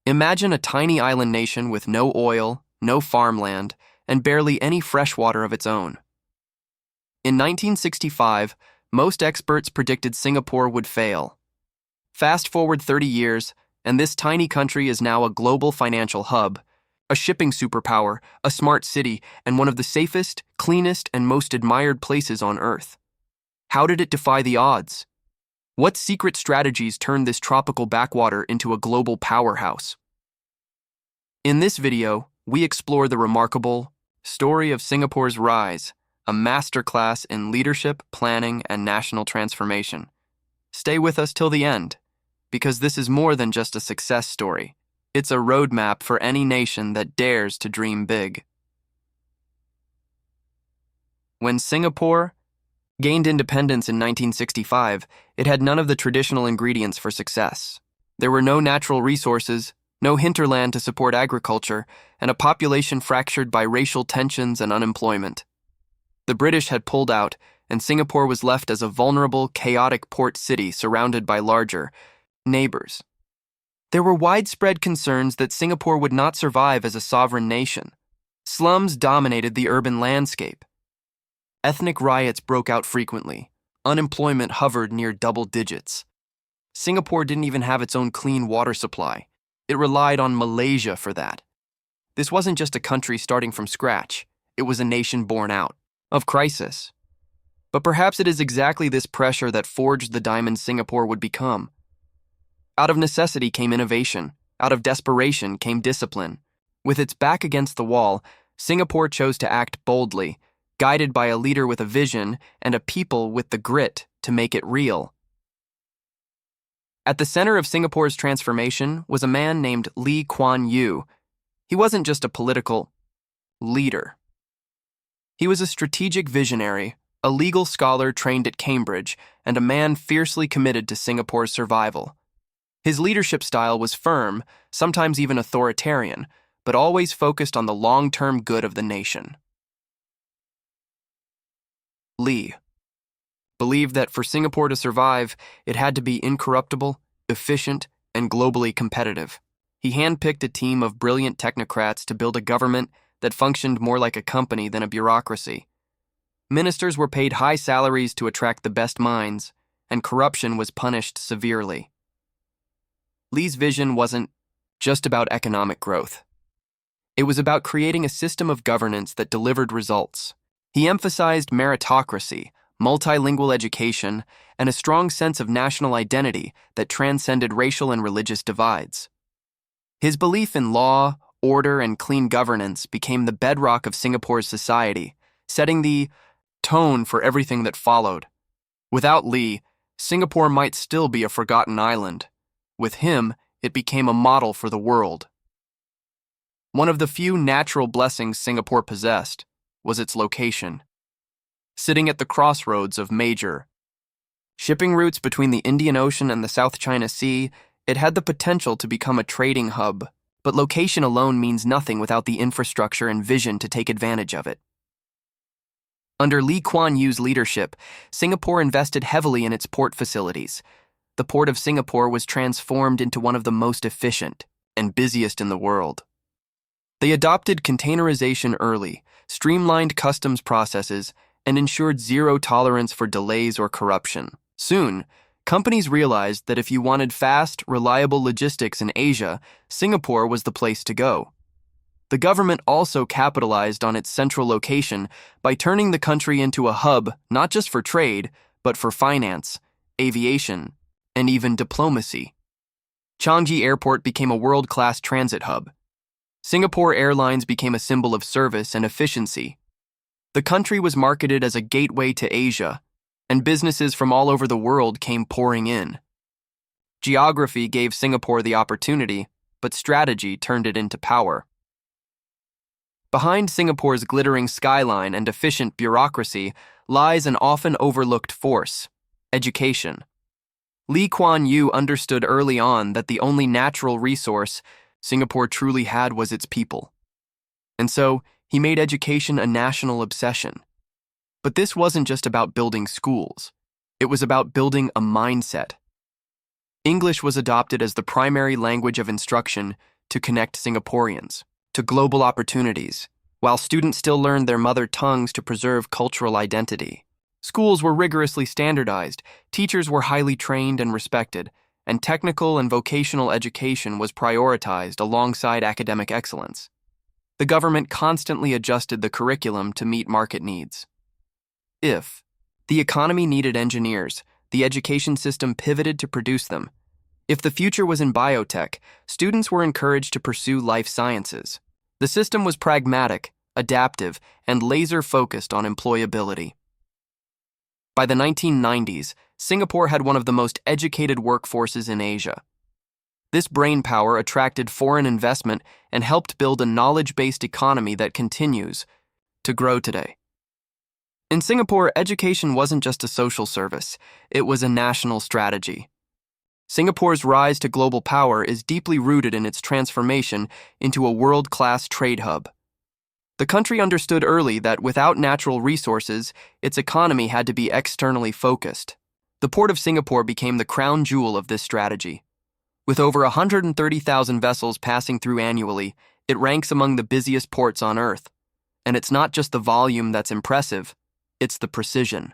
Imagine a tiny island nation with no oil, no farmland, and barely any fresh water of its own. In 1965, most experts predicted Singapore would fail. Fast forward 30 years, and this tiny country is now a global financial hub, a shipping superpower, a smart city, and one of the safest, cleanest, and most admired places on Earth. How did it defy the odds? What secret strategies turned this tropical backwater into a global powerhouse? In this video, we explore the remarkable story of Singapore's rise, a masterclass in leadership, planning, and national transformation. Stay with us till the end, because this is more than just a success story. It's a roadmap for any nation that dares to dream big. When Singapore gained independence in 1965, it had none of the traditional ingredients for success. There were no natural resources, no hinterland to support agriculture, and a population fractured by racial tensions and unemployment. The British had pulled out, and Singapore was left as a vulnerable, chaotic port city surrounded by larger neighbors. There were widespread concerns that Singapore would not survive as a sovereign nation. Slums dominated the urban landscape. Ethnic riots broke out frequently. Unemployment hovered near double digits. Singapore didn't even have its own clean water supply. It relied on Malaysia for that. This wasn't just a country starting from scratch. It was a nation born out of crisis. But perhaps it is exactly this pressure that forged the diamond Singapore would become. Out of necessity came innovation. Out of desperation came discipline. With its back against the wall, Singapore chose to act boldly, guided by a leader with a vision and a people with the grit to make it real. At the center of Singapore's transformation was a man named Kuan. He wasn't just a political leader. He was a strategic visionary, a legal scholar trained at Cambridge, and a man fiercely committed to Singapore's survival. His leadership style was firm, sometimes even authoritarian, but always focused on the long-term good of the nation. Lee believed that for Singapore to survive, it had to be incorruptible, efficient, and globally competitive. He handpicked a team of brilliant technocrats to build a government that functioned more like a company than a bureaucracy. Ministers were paid high salaries to attract the best minds, and corruption was punished severely. Lee's vision wasn't just about economic growth. It was about creating a system of governance that delivered results. He emphasized meritocracy, multilingual education, and a strong sense of national identity that transcended racial and religious divides. His belief in law, order, and clean governance became the bedrock of Singapore's society, setting the tone for everything that followed. Without Lee, Singapore might still be a forgotten island. With him, it became a model for the world. One of the few natural blessings Singapore possessed was its location. Sitting at the crossroads of major shipping routes between the Indian Ocean and the South China Sea, it had the potential to become a trading hub, but location alone means nothing without the infrastructure and vision to take advantage of it. Under Lee Kuan Yew's leadership, Singapore invested heavily in its port facilities. The Port of Singapore was transformed into one of the most efficient and busiest in the world. They adopted containerization early, streamlined customs processes, and ensured zero tolerance for delays or corruption. Soon, companies realized that if you wanted fast, reliable logistics in Asia, Singapore was the place to go. The government also capitalized on its central location by turning the country into a hub not just for trade, but for finance, aviation, and even diplomacy. Changi Airport became a world-class transit hub. Singapore Airlines became a symbol of service and efficiency. The country was marketed as a gateway to Asia, and businesses from all over the world came pouring in. Geography gave Singapore the opportunity, but strategy turned it into power. Behind Singapore's glittering skyline and efficient bureaucracy lies an often overlooked force: education. Lee Kuan Yew understood early on that the only natural resource Singapore truly had was its people. And so, he made education a national obsession. But this wasn't just about building schools. It was about building a mindset. English was adopted as the primary language of instruction to connect Singaporeans to global opportunities, while students still learned their mother tongues to preserve cultural identity. Schools were rigorously standardized, teachers were highly trained and respected, and technical and vocational education was prioritized alongside academic excellence. The government constantly adjusted the curriculum to meet market needs. If the economy needed engineers, the education system pivoted to produce them. If the future was in biotech, students were encouraged to pursue life sciences. The system was pragmatic, adaptive, and laser-focused on employability. By the 1990s, Singapore had one of the most educated workforces in Asia. This brainpower attracted foreign investment and helped build a knowledge-based economy that continues to grow today. In Singapore, education wasn't just a social service, it was a national strategy. Singapore's rise to global power is deeply rooted in its transformation into a world-class trade hub. The country understood early that without natural resources, its economy had to be externally focused. The Port of Singapore became the crown jewel of this strategy. With over 130,000 vessels passing through annually, it ranks among the busiest ports on Earth. And it's not just the volume that's impressive, it's the precision.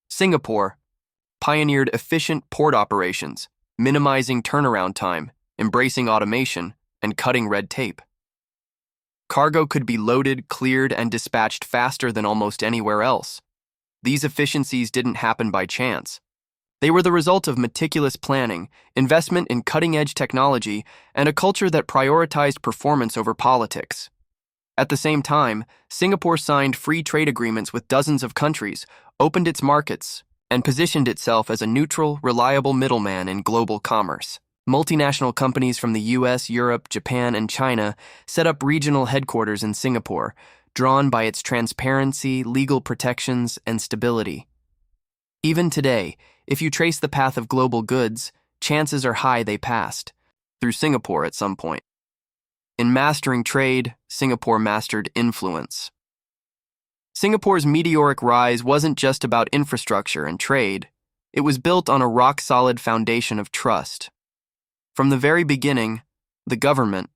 Singapore pioneered efficient port operations, minimizing turnaround time, embracing automation, and cutting red tape. Cargo could be loaded, cleared, and dispatched faster than almost anywhere else. These efficiencies didn't happen by chance. They were the result of meticulous planning, investment in cutting-edge technology, and a culture that prioritized performance over politics. At the same time, Singapore signed free trade agreements with dozens of countries, opened its markets, and positioned itself as a neutral, reliable middleman in global commerce. Multinational companies from the US, Europe, Japan, and China set up regional headquarters in Singapore, drawn by its transparency, legal protections, and stability. Even today, if you trace the path of global goods, chances are high they passed through Singapore at some point. In mastering trade, Singapore mastered influence. Singapore's meteoric rise wasn't just about infrastructure and trade. It was built on a rock-solid foundation of trust. From the very beginning, the government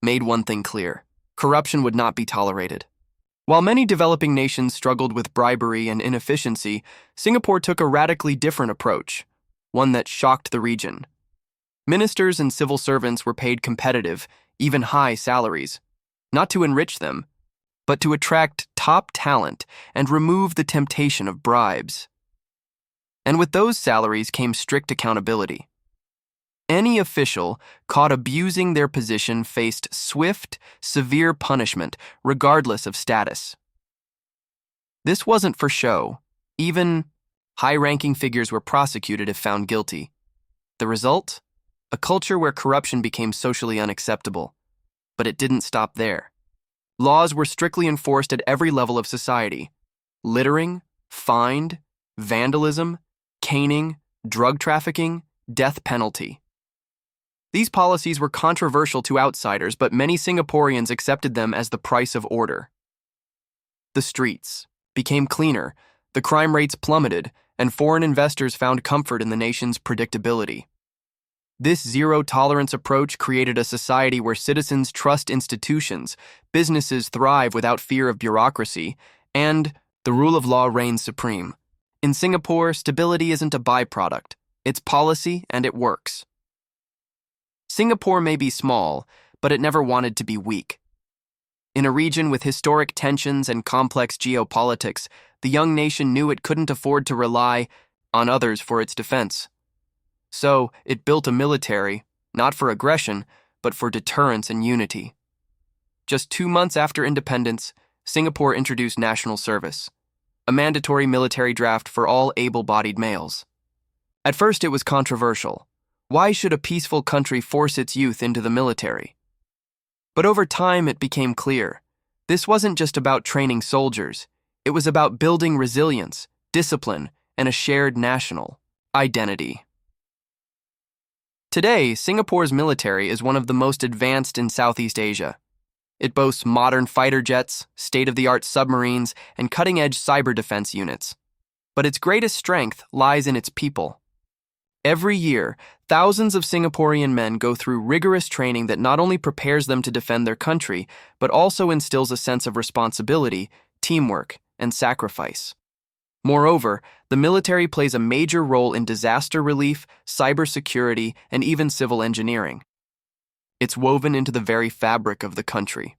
made one thing clear: corruption would not be tolerated. While many developing nations struggled with bribery and inefficiency, Singapore took a radically different approach, one that shocked the region. Ministers and civil servants were paid competitive, even high salaries, not to enrich them, but to attract top talent and remove the temptation of bribes. And with those salaries came strict accountability. Any official caught abusing their position faced swift, severe punishment, regardless of status. This wasn't for show. Even high-ranking figures were prosecuted if found guilty. The result? A culture where corruption became socially unacceptable. But it didn't stop there. Laws were strictly enforced at every level of society. Littering, fine, vandalism, caning, drug trafficking, death penalty. These policies were controversial to outsiders, but many Singaporeans accepted them as the price of order. The streets became cleaner, the crime rates plummeted, and foreign investors found comfort in the nation's predictability. This zero-tolerance approach created a society where citizens trust institutions, businesses thrive without fear of bureaucracy, and the rule of law reigns supreme. In Singapore, stability isn't a byproduct. It's policy, and it works. Singapore may be small, but it never wanted to be weak. In a region with historic tensions and complex geopolitics, the young nation knew it couldn't afford to rely on others for its defense. So, it built a military, not for aggression, but for deterrence and unity. Just 2 months after independence, Singapore introduced national service, a mandatory military draft for all able-bodied males. At first, it was controversial. Why should a peaceful country force its youth into the military? But over time, it became clear. This wasn't just about training soldiers. It was about building resilience, discipline, and a shared national identity. Today, Singapore's military is one of the most advanced in Southeast Asia. It boasts modern fighter jets, state-of-the-art submarines, and cutting-edge cyber defense units. But its greatest strength lies in its people. Every year, thousands of Singaporean men go through rigorous training that not only prepares them to defend their country, but also instills a sense of responsibility, teamwork, and sacrifice. Moreover, the military plays a major role in disaster relief, cybersecurity, and even civil engineering. It's woven into the very fabric of the country.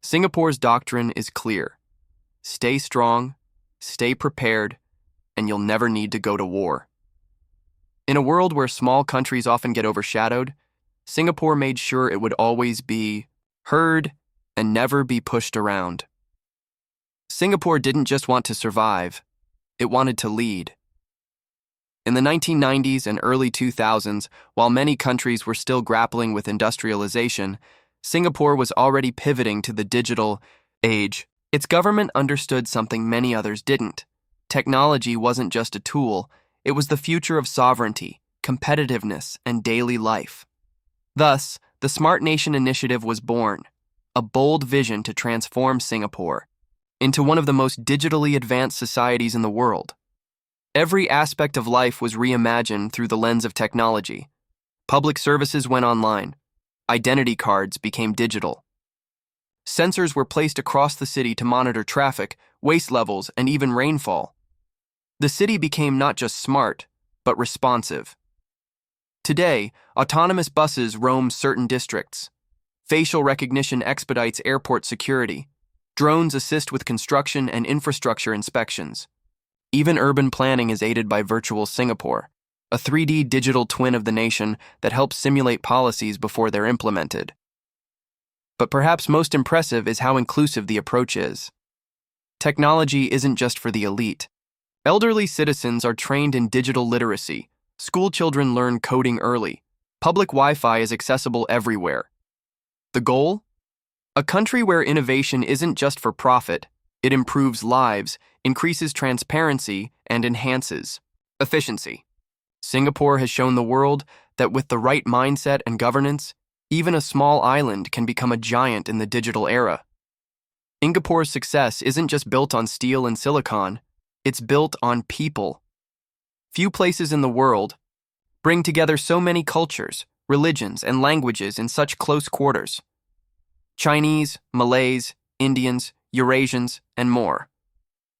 Singapore's doctrine is clear. Stay strong, stay prepared, and you'll never need to go to war. In a world where small countries often get overshadowed, Singapore made sure it would always be heard and never be pushed around. Singapore didn't just want to survive, it wanted to lead. In the 1990s and early 2000s, while many countries were still grappling with industrialization, Singapore was already pivoting to the digital age. Its government understood something many others didn't. Technology wasn't just a tool, it was the future of sovereignty, competitiveness, and daily life. Thus, the Smart Nation Initiative was born, a bold vision to transform Singapore into one of the most digitally advanced societies in the world. Every aspect of life was reimagined through the lens of technology. Public services went online. Identity cards became digital. Sensors were placed across the city to monitor traffic, waste levels, and even rainfall. The city became not just smart, but responsive. Today, autonomous buses roam certain districts. Facial recognition expedites airport security. Drones assist with construction and infrastructure inspections. Even urban planning is aided by Virtual Singapore, a 3D digital twin of the nation that helps simulate policies before they're implemented. But perhaps most impressive is how inclusive the approach is. Technology isn't just for the elite. Elderly citizens are trained in digital literacy. School children learn coding early. Public Wi-Fi is accessible everywhere. The goal? A country where innovation isn't just for profit, it improves lives, increases transparency, and enhances efficiency. Singapore has shown the world that with the right mindset and governance, even a small island can become a giant in the digital era. Singapore's success isn't just built on steel and silicon, it's built on people. Few places in the world bring together so many cultures, religions, and languages in such close quarters. Chinese, Malays, Indians, Eurasians, and more,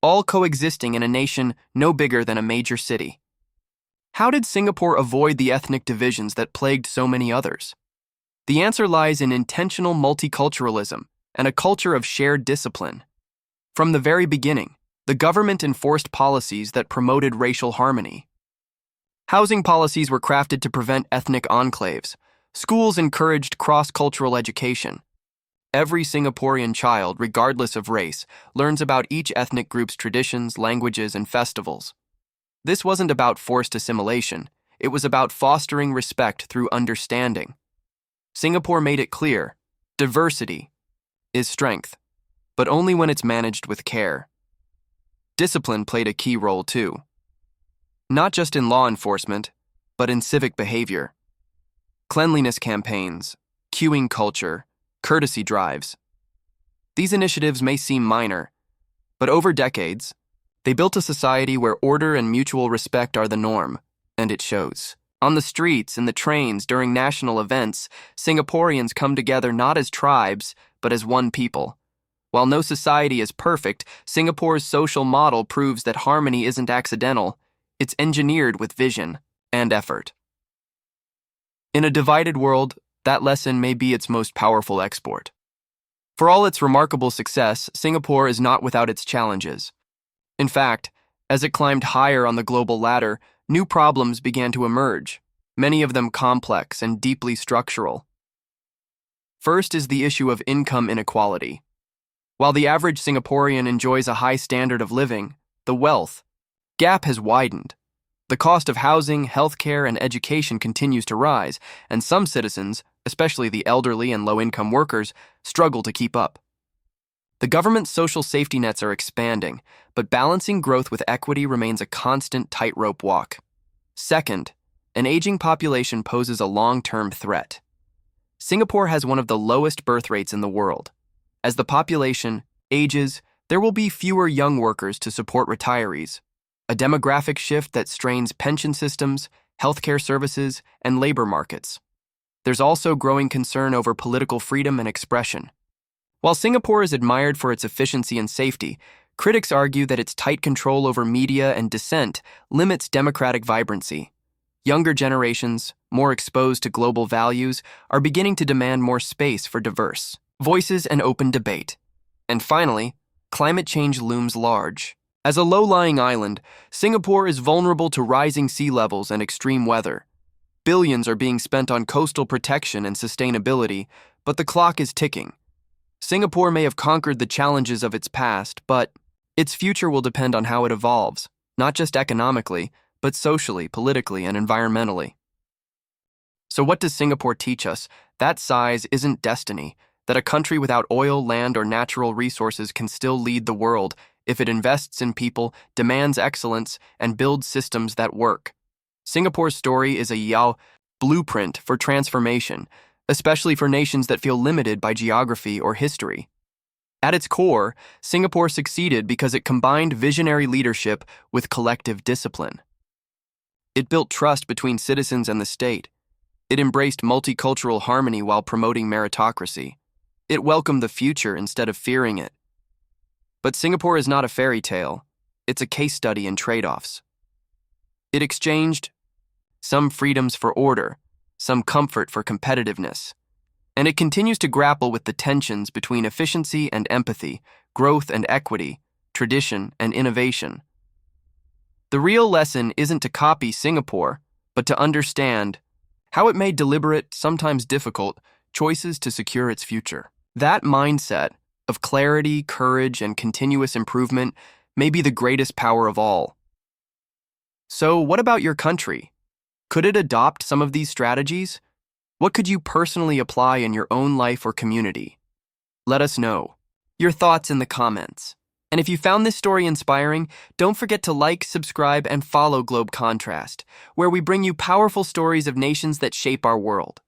all coexisting in a nation no bigger than a major city. How did Singapore avoid the ethnic divisions that plagued so many others? The answer lies in intentional multiculturalism and a culture of shared discipline. From the very beginning, the government enforced policies that promoted racial harmony. Housing policies were crafted to prevent ethnic enclaves. Schools encouraged cross-cultural education. Every Singaporean child, regardless of race, learns about each ethnic group's traditions, languages, and festivals. This wasn't about forced assimilation. It was about fostering respect through understanding. Singapore made it clear, diversity is strength, but only when it's managed with care. Discipline played a key role too. Not just in law enforcement, but in civic behavior. Cleanliness campaigns, queuing culture, courtesy drives. These initiatives may seem minor, but over decades, they built a society where order and mutual respect are the norm, and it shows. On the streets, in the trains, during national events, Singaporeans come together not as tribes, but as one people. While no society is perfect, Singapore's social model proves that harmony isn't accidental, it's engineered with vision and effort. In a divided world, that lesson may be its most powerful export. For all its remarkable success, Singapore is not without its challenges. In fact, as it climbed higher on the global ladder, new problems began to emerge, many of them complex and deeply structural. First is the issue of income inequality. While the average Singaporean enjoys a high standard of living, the wealth gap has widened. The cost of housing, healthcare, and education continues to rise, and some citizens, especially the elderly and low-income workers, struggle to keep up. The government's social safety nets are expanding, but balancing growth with equity remains a constant tightrope walk. Second, an aging population poses a long-term threat. Singapore has one of the lowest birth rates in the world. As the population ages, there will be fewer young workers to support retirees. a demographic shift that strains pension systems, healthcare services, and labor markets. There's also growing concern over political freedom and expression. While Singapore is admired for its efficiency and safety, critics argue that its tight control over media and dissent limits democratic vibrancy. Younger generations, more exposed to global values, are beginning to demand more space for diverse voices and open debate. And finally, climate change looms large. As a low-lying island, Singapore is vulnerable to rising sea levels and extreme weather. Billions are being spent on coastal protection and sustainability, but the clock is ticking. Singapore may have conquered the challenges of its past, but its future will depend on how it evolves, not just economically, but socially, politically, and environmentally. So what does Singapore teach us? That size isn't destiny, that a country without oil, land, or natural resources can still lead the world if it invests in people, demands excellence, and builds systems that work. Singapore's story is a Yao blueprint for transformation, especially for nations that feel limited by geography or history. At its core, Singapore succeeded because it combined visionary leadership with collective discipline. It built trust between citizens and the state. It embraced multicultural harmony while promoting meritocracy. It welcomed the future instead of fearing it. But Singapore is not a fairy tale. It's a case study in trade-offs. It exchanged some freedoms for order, some comfort for competitiveness, and it continues to grapple with the tensions between efficiency and empathy, growth and equity, tradition and innovation. The real lesson isn't to copy Singapore, but to understand how it made deliberate, sometimes difficult, choices to secure its future. That mindset of clarity, courage, and continuous improvement may be the greatest power of all. So, what about your country? Could it adopt some of these strategies? What could you personally apply in your own life or community? Let us know your thoughts in the comments. And if you found this story inspiring, don't forget to like, subscribe, and follow Globe Contrast, where we bring you powerful stories of nations that shape our world.